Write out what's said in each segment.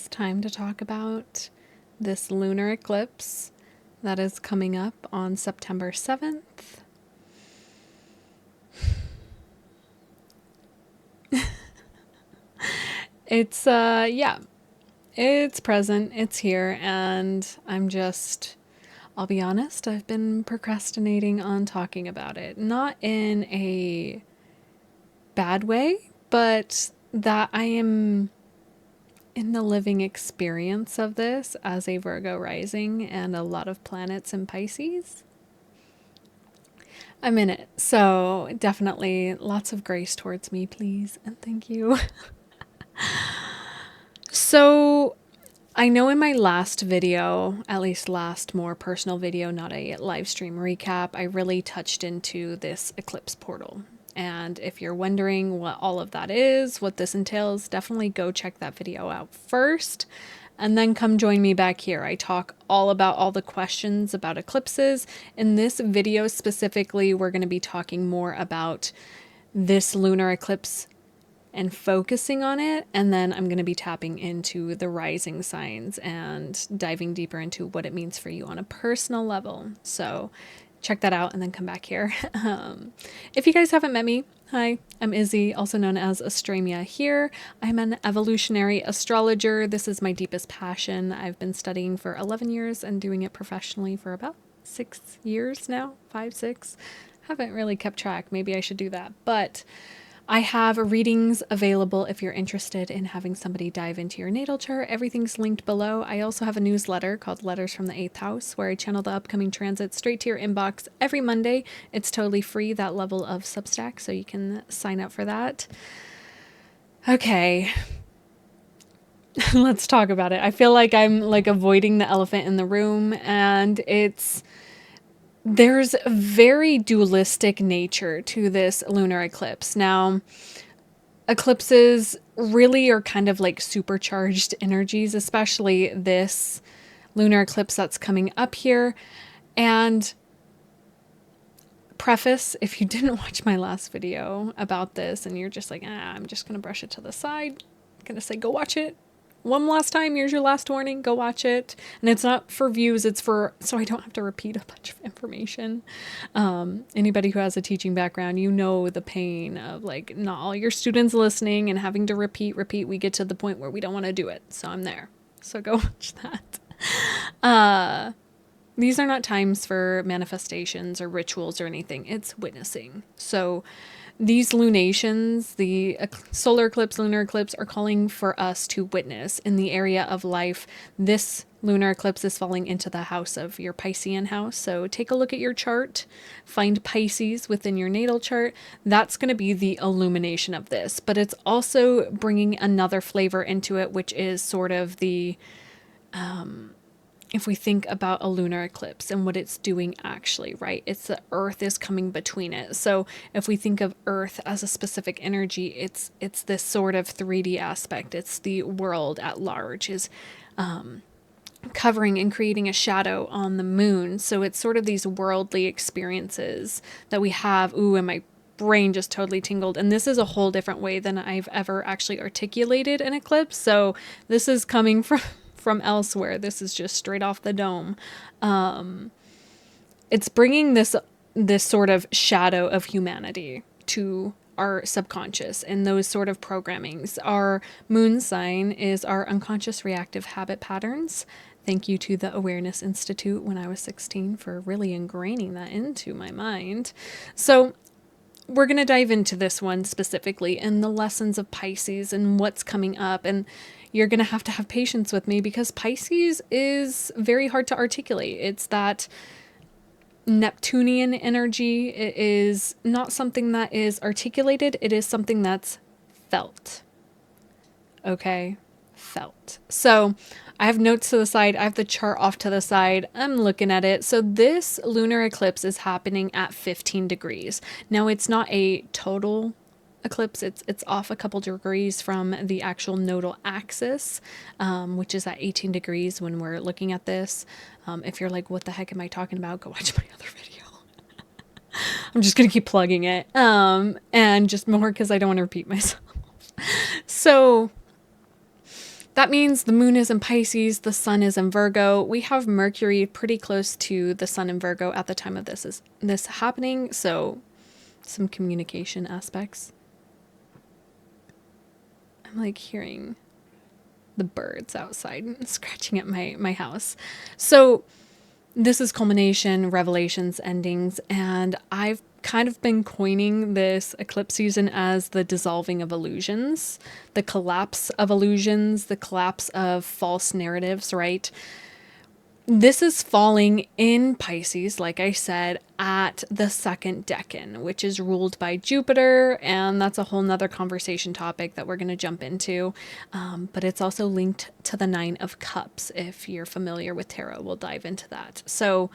it's time to talk about this lunar eclipse that is coming up on September 7th. It's it's present, it's here, and I'll be honest, I've been procrastinating on talking about it. Not in a bad way, but that I am in the living experience of this as a Virgo rising and a lot of planets in Pisces. I'm in it. So definitely lots of grace towards me, please. And thank you. So I know in my last video, at least last more personal video, not a live stream recap, I really touched into this eclipse portal. And if you're wondering what all of that is, what this entails, definitely go check that video out first and then come join me back here. I talk all about all the questions about eclipses. In this video specifically, we're going to be talking more about this lunar eclipse and focusing on it. And then I'm going to be tapping into the rising signs and diving deeper into what it means for you on a personal level. So check that out and then come back here. If you guys haven't met me, hi, I'm Izzy, also known as Astramia here. I'm an evolutionary astrologer. This is my deepest passion. I've been studying for 11 years and doing it professionally for about 6 years now, 5, 6. Haven't really kept track. Maybe I should do that. But I have readings available if you're interested in having somebody dive into your natal chart. Everything's linked below. I also have a newsletter called Letters from the 8th House where I channel the upcoming transits straight to your inbox every Monday. It's totally free, that level of Substack, so you can sign up for that. Okay. Let's talk about it. I feel like I'm like avoiding the elephant in the room, and there's a very dualistic nature to this lunar eclipse. Now, eclipses really are kind of like supercharged energies, especially this lunar eclipse that's coming up here. And preface, if you didn't watch my last video about this and you're just like, I'm just going to brush it to the side, I'm going to say, go watch it. One last time, here's your last warning, go watch it. And it's not for views, it's for, so I don't have to repeat a bunch of information. Anybody who has a teaching background, you know the pain of like not all your students listening and having to repeat. We get to the point where we don't want to do it. So I'm there. So go watch that. These are not times for manifestations or rituals or anything. It's witnessing. So these lunations, the solar eclipse, lunar eclipse, are calling for us to witness in the area of life. This lunar eclipse is falling into the house of your Piscean house. So take a look at your chart, find Pisces within your natal chart. That's going to be the illumination of this. But it's also bringing another flavor into it, which is sort of the if we think about a lunar eclipse and what it's doing actually, right? It's the Earth is coming between it. So if we think of Earth as a specific energy, it's this sort of 3D aspect. It's the world at large is covering and creating a shadow on the moon. So it's sort of these worldly experiences that we have. Ooh, and my brain just totally tingled. And this is a whole different way than I've ever actually articulated an eclipse. So this is coming from elsewhere. This is just straight off the dome. It's bringing this sort of shadow of humanity to our subconscious and those sort of programmings. Our moon sign is our unconscious reactive habit patterns. Thank you to the Awareness Institute when I was 16 for really ingraining that into my mind. So we're going to dive into this one specifically and the lessons of Pisces and what's coming up. And you're going to have patience with me because Pisces is very hard to articulate. It's that Neptunian energy. It is not something that is articulated. It is something that's felt. Okay? Felt. So I have notes to the side. I have the chart off to the side. I'm looking at it. So this lunar eclipse is happening at 15 degrees. Now it's not a total eclipse. It's off a couple degrees from the actual nodal axis, which is at 18 degrees when we're looking at this. If you're like, what the heck am I talking about? Go watch my other video. I'm just going to keep plugging it. And just more because I don't want to repeat myself. So That means the moon is in Pisces, the sun is in Virgo. We have Mercury pretty close to the sun in Virgo at the time of this happening, so some communication aspects. I'm like hearing the birds outside scratching at my house. So this is culmination, revelations, endings, and I've kind of been coining this eclipse season as the dissolving of illusions, the collapse of illusions, the collapse of false narratives, right? This is falling in Pisces, like I said, at the second decan, which is ruled by Jupiter, and that's a whole nother conversation topic that we're going to jump into. But it's also linked to the Nine of Cups. If you're familiar with tarot, we'll dive into that. So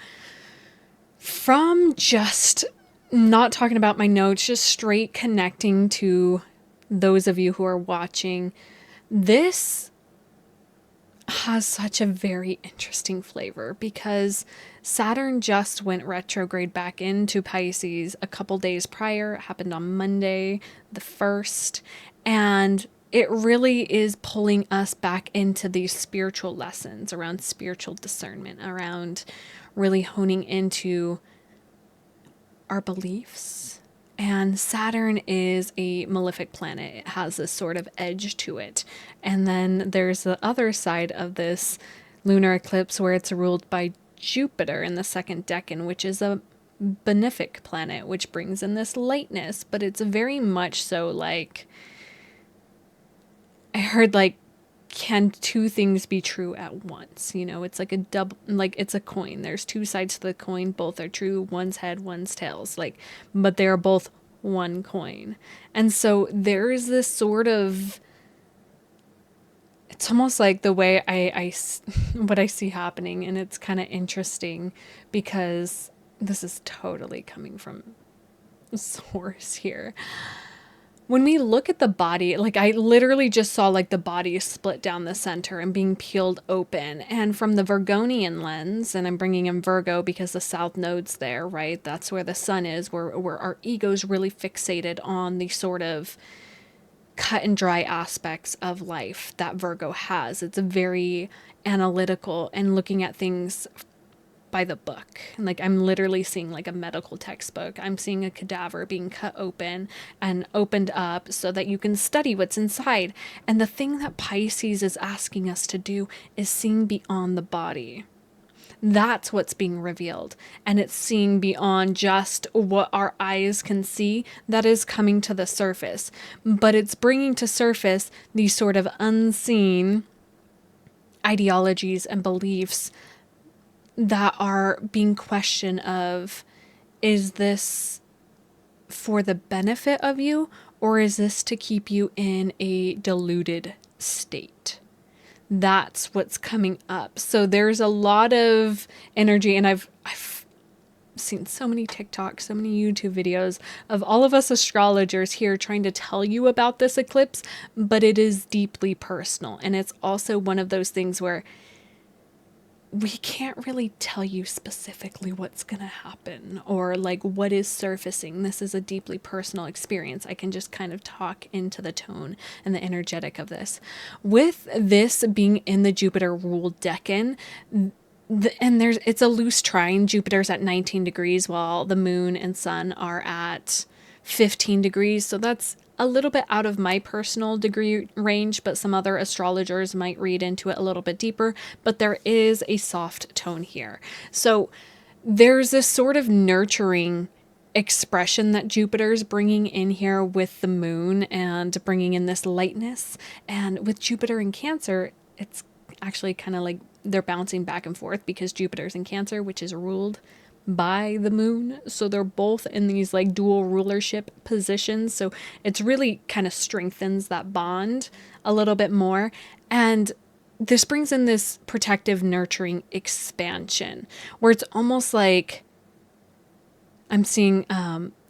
from just not talking about my notes, just straight connecting to those of you who are watching, this has such a very interesting flavor because Saturn just went retrograde back into Pisces a couple days prior. It happened on Monday, the 1st, and it really is pulling us back into these spiritual lessons around spiritual discernment, around really honing into our beliefs. And Saturn is a malefic planet. It has this sort of edge to it. And then there's the other side of this lunar eclipse where it's ruled by Jupiter in the second decan, which is a benefic planet, which brings in this lightness. But it's very much so like, I heard like, can two things be true at once? You know, it's like a double, like it's a coin. There's two sides to the coin. Both are true. One's head, one's tails. Like, but they are both one coin. And so there is this sort of, it's almost like the way what I see happening. And it's kind of interesting because this is totally coming from source here. When we look at the body, like I literally just saw like the body split down the center and being peeled open. And from the Virgonian lens, and I'm bringing in Virgo because the south node's there, right? That's where the sun is, where our ego's really fixated on the sort of cut and dry aspects of life that Virgo has. It's very analytical and looking at things by the book. And like I'm literally seeing like a medical textbook. I'm seeing a cadaver being cut open and opened up so that you can study what's inside. And the thing that Pisces is asking us to do is seeing beyond the body. That's what's being revealed. And it's seeing beyond just what our eyes can see that is coming to the surface. But it's bringing to surface these sort of unseen ideologies and beliefs that are being questioned of, is this for the benefit of you or is this to keep you in a deluded state? That's what's coming up. So there's a lot of energy, and I've seen so many TikToks, so many YouTube videos of all of us astrologers here trying to tell you about this eclipse, but it is deeply personal. And it's also one of those things where we can't really tell you specifically what's going to happen or like what is surfacing. This is a deeply personal experience. I can just kind of talk into the tone and the energetic of this. With this being in the Jupiter ruled decan, it's a loose trine. Jupiter's at 19 degrees while the moon and sun are at 15 degrees. So that's a little bit out of my personal degree range, but some other astrologers might read into it a little bit deeper. But there is a soft tone here. So there's this sort of nurturing expression that Jupiter's bringing in here with the moon and bringing in this lightness. And with Jupiter in Cancer, it's actually kind of like they're bouncing back and forth because Jupiter's in Cancer, which is ruled by the moon. So they're both in these like dual rulership positions. So it's really kind of strengthens that bond a little bit more. And this brings in this protective, nurturing expansion where it's almost like I'm seeing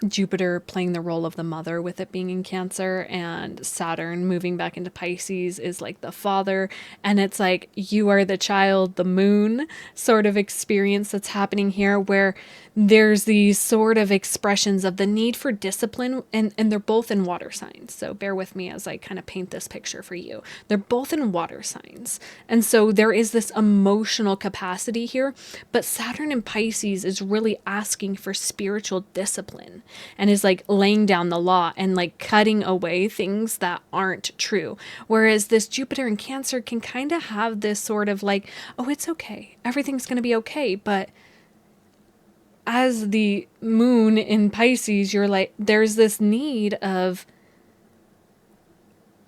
Jupiter playing the role of the mother with it being in Cancer, and Saturn moving back into Pisces is like the father. And it's like, you are the child, the moon sort of experience that's happening here, where there's these sort of expressions of the need for discipline, and they're both in water signs. So bear with me as I kind of paint this picture for you. They're both in water signs. And so there is this emotional capacity here, but Saturn in Pisces is really asking for spiritual discipline, and is like laying down the law and like cutting away things that aren't true. Whereas this Jupiter in Cancer can kind of have this sort of like, oh, it's okay, everything's going to be okay. But as the moon in Pisces, you're like, there's this need of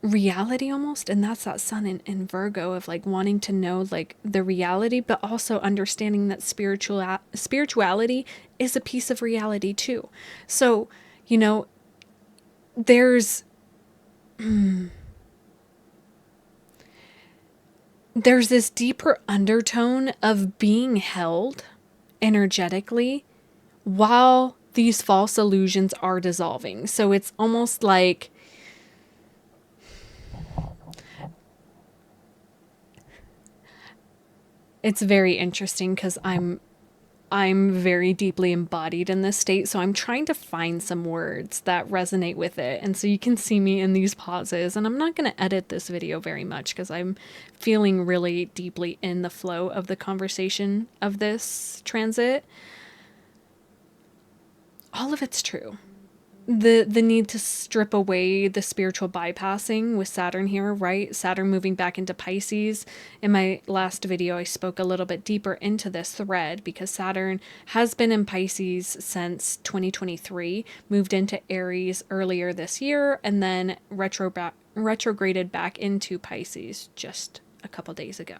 reality almost, and that's that sun in Virgo, of like wanting to know like the reality, but also understanding that spirituality is a piece of reality too. So, you know, there's this deeper undertone of being held energetically while these false illusions are dissolving. So it's almost like it's very interesting because I'm very deeply embodied in this state, so I'm trying to find some words that resonate with it. And so you can see me in these pauses, and I'm not going to edit this video very much because I'm feeling really deeply in the flow of the conversation of this transit. All of it's true. The need to strip away the spiritual bypassing with Saturn here, right? Saturn moving back into Pisces. In my last video, I spoke a little bit deeper into this thread because Saturn has been in Pisces since 2023, moved into Aries earlier this year, and then retrograded back into Pisces just a couple days ago.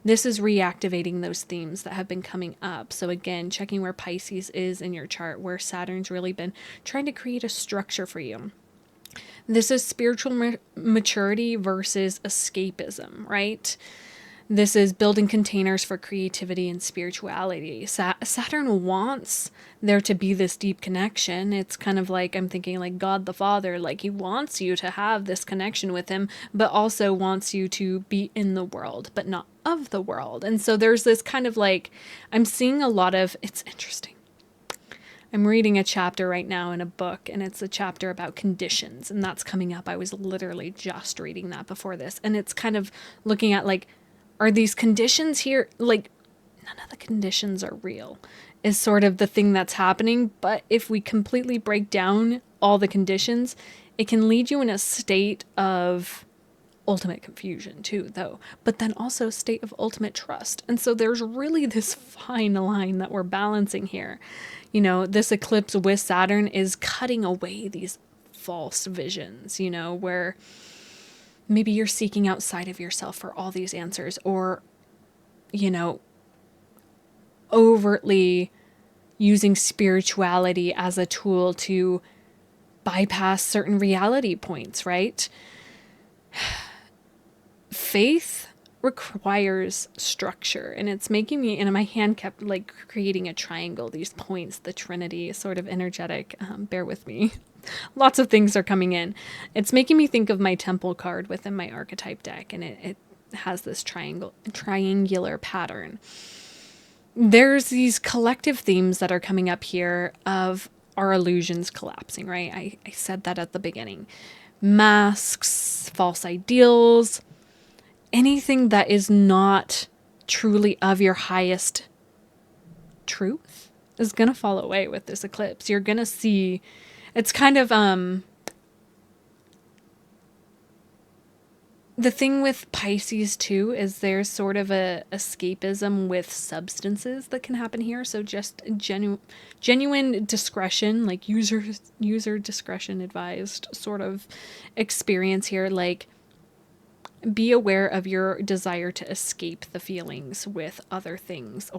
This is reactivating those themes that have been coming up. So again, checking where Pisces is in your chart, where Saturn's really been trying to create a structure for you. This is spiritual maturity versus escapism, right? This is building containers for creativity and spirituality. Saturn wants there to be this deep connection. It's kind of like, I'm thinking like God the Father, like he wants you to have this connection with him, but also wants you to be in the world, but not of the world. And so there's this kind of like, I'm seeing a lot of, it's interesting. I'm reading a chapter right now in a book, and it's a chapter about conditions, and that's coming up. I was literally just reading that before this, and it's kind of looking at like, are these conditions here, like none of the conditions are real, is sort of the thing that's happening. But if we completely break down all the conditions, it can lead you in a state of ultimate confusion too, though, but then also a state of ultimate trust. And so there's really this fine line that we're balancing here. You know, this eclipse with Saturn is cutting away these false visions, you know, where maybe you're seeking outside of yourself for all these answers, or, you know, overtly using spirituality as a tool to bypass certain reality points, right? Faith requires structure, and it's making me, and my hand kept like creating a triangle, these points, the Trinity, sort of energetic. Bear with me. Lots of things are coming in. It's making me think of my temple card within my archetype deck, and it has this triangular pattern. There's these collective themes that are coming up here of our illusions collapsing, right? I said that at the beginning. Masks, false ideals, anything that is not truly of your highest truth is going to fall away with this eclipse. You're going to see, it's kind of, the thing with Pisces too is there's sort of a escapism with substances that can happen here. So just genuine discretion, like user discretion advised sort of experience here. Like, be aware of your desire to escape the feelings with other things,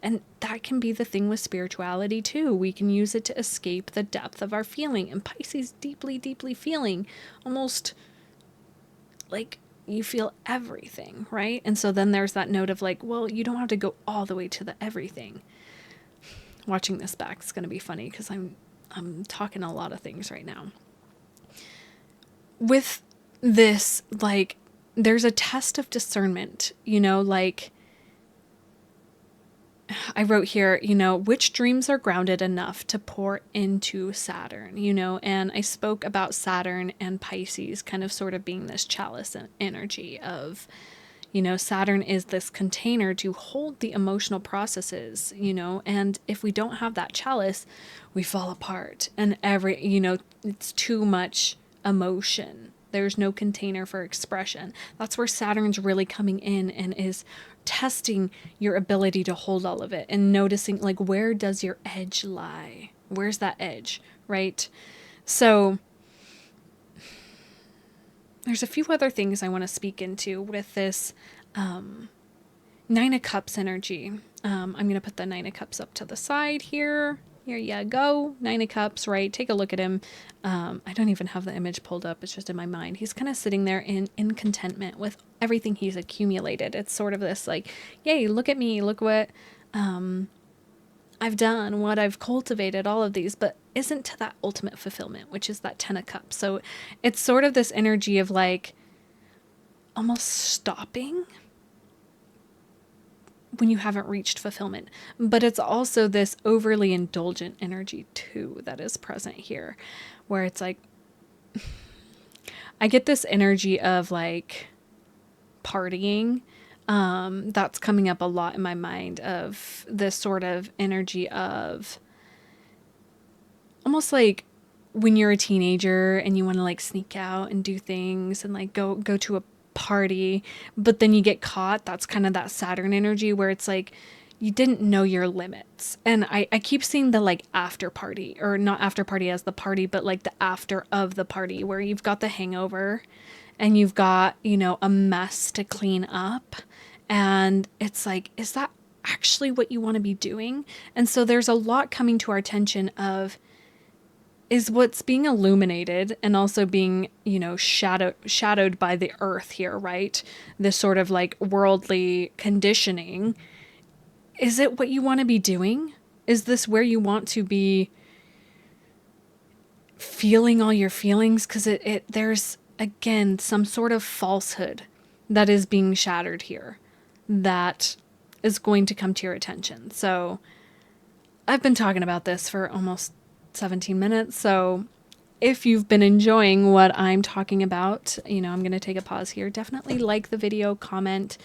and that can be the thing with spirituality too. We can use it to escape the depth of our feeling, and Pisces deeply, deeply feeling, almost like you feel everything, right? And so then there's that note of like, well, you don't have to go all the way to the everything. Watching this back is going to be funny because I'm I'm talking a lot of things right now. With this, like, there's a test of discernment, you know, like I wrote here, you know, which dreams are grounded enough to pour into Saturn, you know, and I spoke about Saturn and Pisces kind of sort of being this chalice energy of, you know, Saturn is this container to hold the emotional processes, you know, and if we don't have that chalice, we fall apart and you know, it's too much emotion. There's no container for expression. That's where Saturn's really coming in and is testing your ability to hold all of it and noticing, like, where does your edge lie? Where's that edge, right? So there's a few other things I want to speak into with this Nine of Cups energy. I'm going to put the Nine of Cups up to the side here. Here you go. Nine of Cups, right? Take a look at him. I don't even have the image pulled up. It's just in my mind. He's kind of sitting there in contentment with everything he's accumulated. It's sort of this like, yay, look at me. Look what I've done, what I've cultivated, all of these, but isn't to that ultimate fulfillment, which is that Ten of Cups. So it's sort of this energy of like almost stopping when you haven't reached fulfillment. But it's also this overly indulgent energy too that is present here, where it's like, I get this energy of like partying. That's coming up a lot in my mind, of this sort of energy of almost like when you're a teenager and you want to like sneak out and do things and like go to a party, but then you get caught. That's kind of that Saturn energy where it's like you didn't know your limits. And I keep seeing the like after party, or not after party as the party, but like the after of the party where you've got the hangover and you've got, you know, a mess to clean up. And it's like, is that actually what you want to be doing? And so there's a lot coming to our attention of, is what's being illuminated and also being, you know, shadowed by the earth here, right? This sort of like worldly conditioning. Is it what you want to be doing? Is this where you want to be feeling all your feelings? Because there's, again, some sort of falsehood that is being shattered here that is going to come to your attention. So I've been talking about this for almost 17 minutes. So if you've been enjoying what I'm talking about, you know, I'm going to take a pause here. Definitely like the video, comment.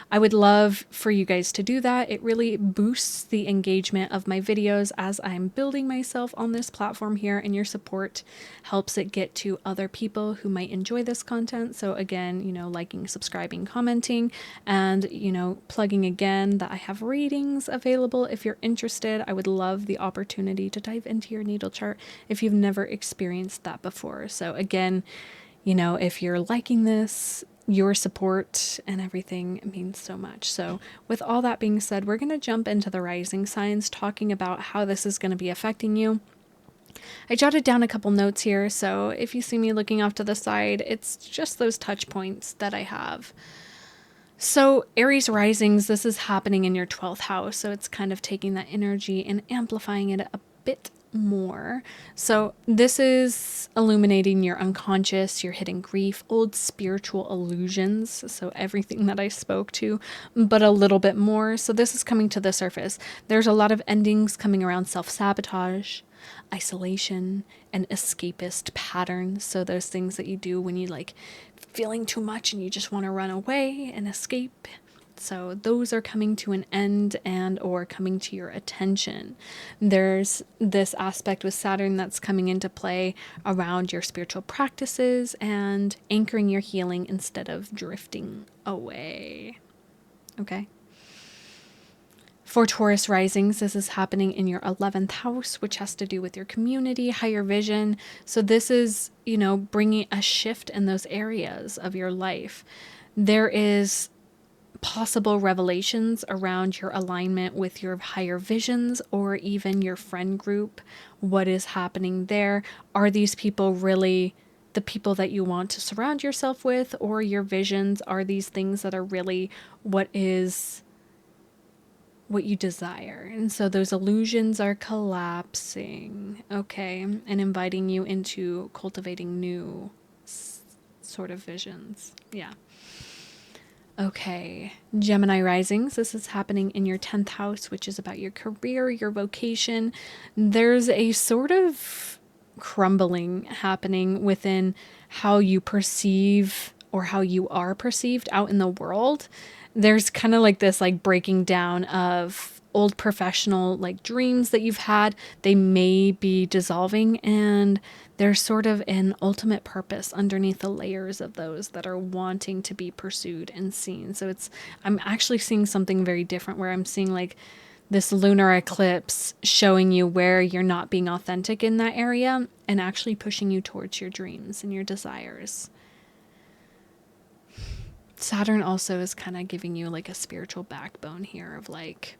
I would love for you guys to do that. It really boosts the engagement of my videos as I'm building myself on this platform here, and your support helps it get to other people who might enjoy this content. So again, you know, liking, subscribing, commenting, and, you know, plugging again that I have readings available if you're interested. I would love the opportunity to dive into your natal chart if you've never experienced that before. So again, you know, if you're liking this, your support and everything means so much. So with all that being said, we're going to jump into the rising signs, talking about how this is going to be affecting you. I jotted down a couple notes here, so if you see me looking off to the side, it's just those touch points that I have. So Aries Risings, this is happening in your 12th house, so it's kind of taking that energy and amplifying it a bit more. So this is illuminating your unconscious, your hidden grief, old spiritual illusions, so everything that I spoke to, but a little bit more. So this is coming to the surface. There's a lot of endings coming around self-sabotage, isolation, and escapist patterns. So those things that you do when you like feeling too much and you just want to run away and escape. So those are coming to an end and or coming to your attention. There's this aspect with Saturn that's coming into play around your spiritual practices and anchoring your healing instead of drifting away. Okay. For Taurus risings, this is happening in your 11th house, which has to do with your community, higher vision. So this is, you know, bringing a shift in those areas of your life. There is possible revelations around your alignment with your higher visions or even your friend group. What is happening there? Are these people really the people that you want to surround yourself with, or your visions? Are these things that are really what is what you desire. And so those illusions are collapsing, okay, and inviting you into cultivating new sort of visions. Yeah. Okay, Gemini Risings, this is happening in your 10th house, which is about your career, your vocation. There's a sort of crumbling happening within how you perceive or how you are perceived out in the world. There's kind of like this like breaking down of old professional like dreams that you've had. They may be dissolving, and there's sort of an ultimate purpose underneath the layers of those that are wanting to be pursued and seen. So I'm actually seeing something very different, where I'm seeing like this lunar eclipse showing you where you're not being authentic in that area and actually pushing you towards your dreams and your desires. Saturn also is kind of giving you like a spiritual backbone here of like,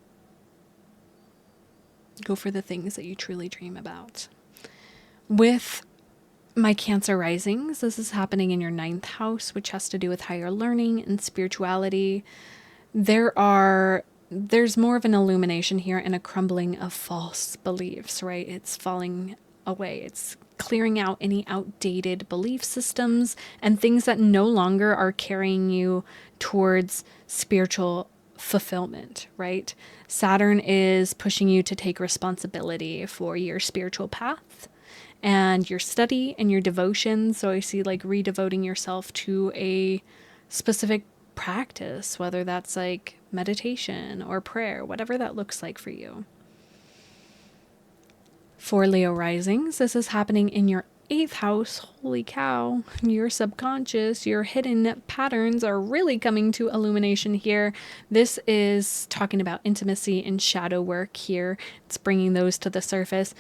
go for the things that you truly dream about. With my Cancer risings, this is happening in your 9th house, which has to do with higher learning and spirituality. There's more of an illumination here and a crumbling of false beliefs, right? It's falling away. It's clearing out any outdated belief systems and things that no longer are carrying you towards spiritual fulfillment, right? Saturn is pushing you to take responsibility for your spiritual path and your study and your devotion. So I see like redevoting yourself to a specific practice, whether that's like meditation or prayer, whatever that looks like for you. For Leo risings, this is happening in your 8th house. Holy cow, your subconscious, your hidden patterns are really coming to illumination here. This is talking about intimacy and shadow work here. It's bringing those to the surface.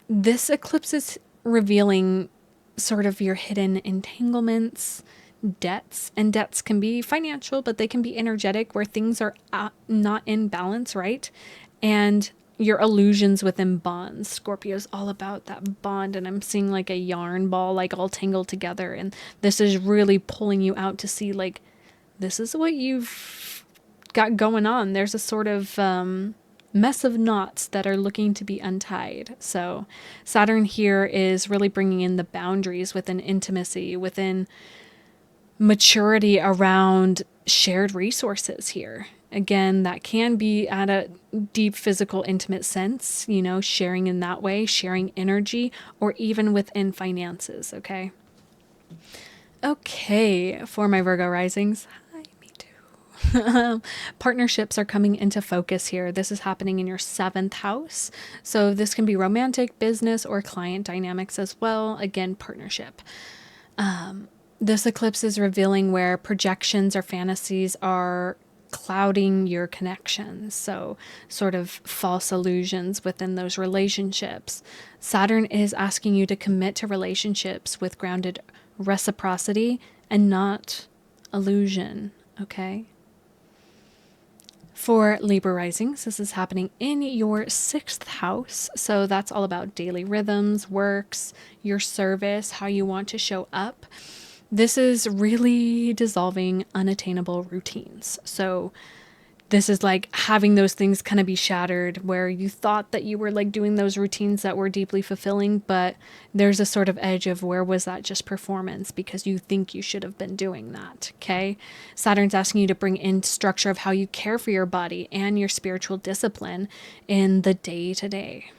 This eclipse is revealing sort of your hidden entanglements, debts, and debts can be financial, but they can be energetic, where things are not in balance, right? And your illusions within bonds. Scorpio is all about that bond, and I'm seeing like a yarn ball like all tangled together, and this is really pulling you out to see like, this is what you've got going on. There's a sort of mess of knots that are looking to be untied. So Saturn here is really bringing in the boundaries within intimacy, within maturity around shared resources here. Again, that can be at a deep physical, intimate sense, you know, sharing in that way, sharing energy, or even within finances, okay? Okay, for my Virgo risings, hi, me too. Partnerships are coming into focus here. This is happening in your 7th house. So this can be romantic, business, or client dynamics as well. Again, partnership. This eclipse is revealing where projections or fantasies are clouding your connections. So sort of false illusions within those relationships. Saturn is asking you to commit to relationships with grounded reciprocity and not illusion. Okay. For Libra risings, this is happening in your 6th house. So that's all about daily rhythms, works, your service, how you want to show up. This is really dissolving unattainable routines. So this is like having those things kind of be shattered, where you thought that you were like doing those routines that were deeply fulfilling, but there's a sort of edge of where was that just performance because you think you should have been doing that. Okay. Saturn's asking you to bring in structure of how you care for your body and your spiritual discipline in the day to day.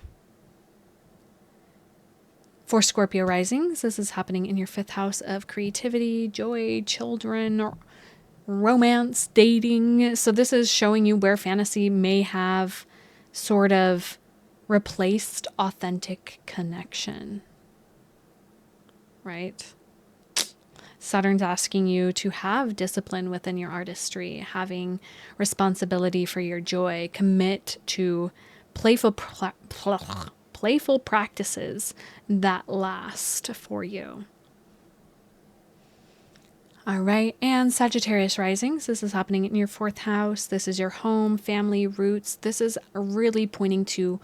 For Scorpio risings, this is happening in your 5th house of creativity, joy, children, romance, dating. So this is showing you where fantasy may have sort of replaced authentic connection, right? Saturn's asking you to have discipline within your artistry, having responsibility for your joy, commit to playful practices that last for you. All right, and Sagittarius risings, this is happening in your 4th house. This is your home, family, roots. This is really pointing to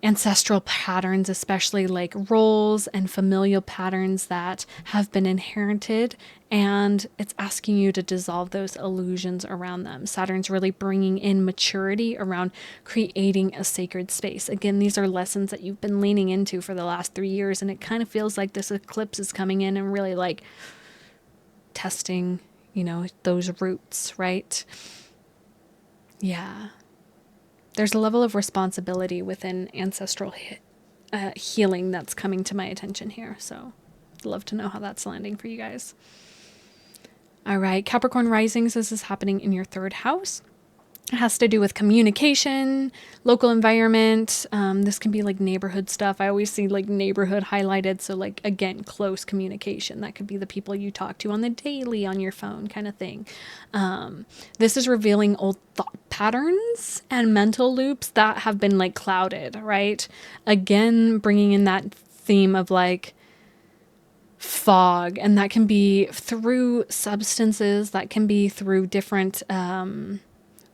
ancestral patterns, especially like roles and familial patterns that have been inherited, and it's asking you to dissolve those illusions around them. Saturn's really bringing in maturity around creating a sacred space. Again, these are lessons that you've been leaning into for the last 3 years, and it kind of feels like this eclipse is coming in and really like testing, those roots, right? Yeah. There's a level of responsibility within ancestral healing that's coming to my attention here. So I'd love to know how that's landing for you guys. All right, Capricorn Risings, this is happening in your 3rd house. It has to do with communication, local environment. This can be like neighborhood stuff. I always see like neighborhood highlighted. So like, again, close communication. That could be the people you talk to on the daily on your phone kind of thing. This is revealing old thought patterns and mental loops that have been like clouded, right? Again, bringing in that theme of like fog, and that can be through substances, that can be through different,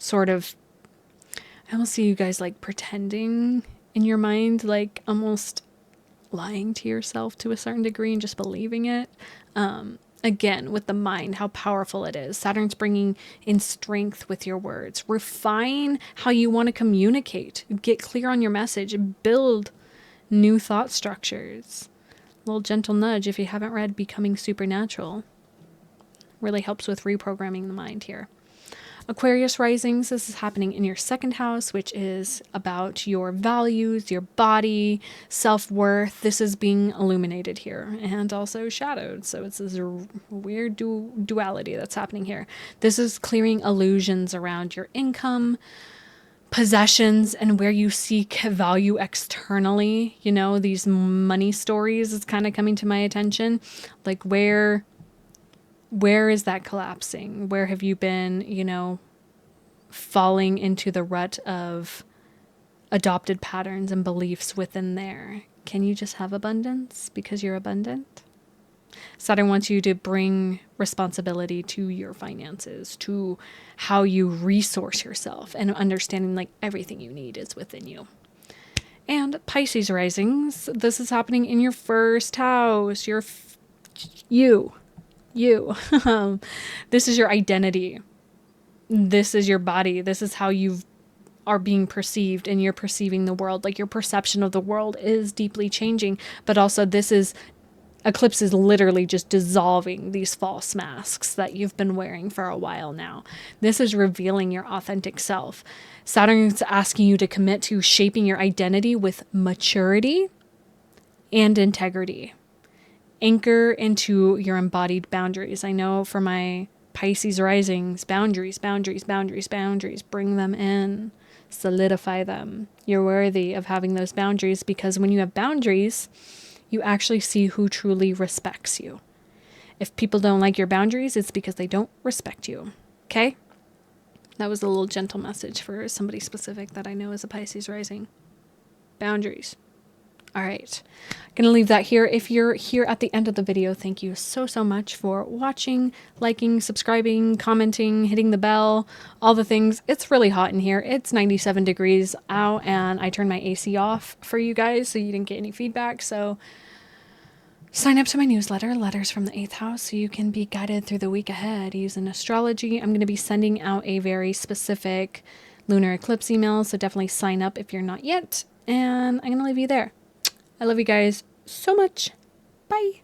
sort of, I almost see you guys like pretending in your mind, like almost lying to yourself to a certain degree and just believing it. Again, with the mind, how powerful it is. Saturn's bringing in strength with your words. Refine how you want to communicate. Get clear on your message. Build new thought structures. A little gentle nudge if you haven't read Becoming Supernatural. Really helps with reprogramming the mind here. Aquarius Risings, this is happening in your 2nd house, which is about your values, your body, self-worth. This is being illuminated here and also shadowed. So it's this weird duality that's happening here. This is clearing illusions around your income, possessions, and where you seek value externally. These money stories is kind of coming to my attention. Like where is that collapsing? Where have you been, falling into the rut of adopted patterns and beliefs within there? Can you just have abundance because you're abundant? Saturn wants you to bring responsibility to your finances, to how you resource yourself, and understanding like everything you need is within you. And Pisces Risings, this is happening in your 1st house. You. This is your identity. This is your body. This is how you are being perceived, and you're perceiving the world. Like your perception of the world is deeply changing, but also eclipse is literally just dissolving these false masks that you've been wearing for a while now. This is revealing your authentic self. Saturn's asking you to commit to shaping your identity with maturity and integrity. Anchor into your embodied boundaries. I know for my Pisces Risings, boundaries. Bring them in. Solidify them. You're worthy of having those boundaries, because when you have boundaries, you actually see who truly respects you. If people don't like your boundaries, it's because they don't respect you. Okay? That was a little gentle message for somebody specific that I know is a Pisces Rising. Boundaries. All right, I'm going to leave that here. If you're here at the end of the video, thank you so much for watching, liking, subscribing, commenting, hitting the bell, all the things. It's really hot in here. It's 97 degrees out, and I turned my AC off for you guys so you didn't get any feedback. So sign up to my newsletter, Letters from the 8th House, so you can be guided through the week ahead using astrology. I'm going to be sending out a very specific lunar eclipse email, so definitely sign up if you're not yet. And I'm going to leave you there. I love you guys so much. Bye.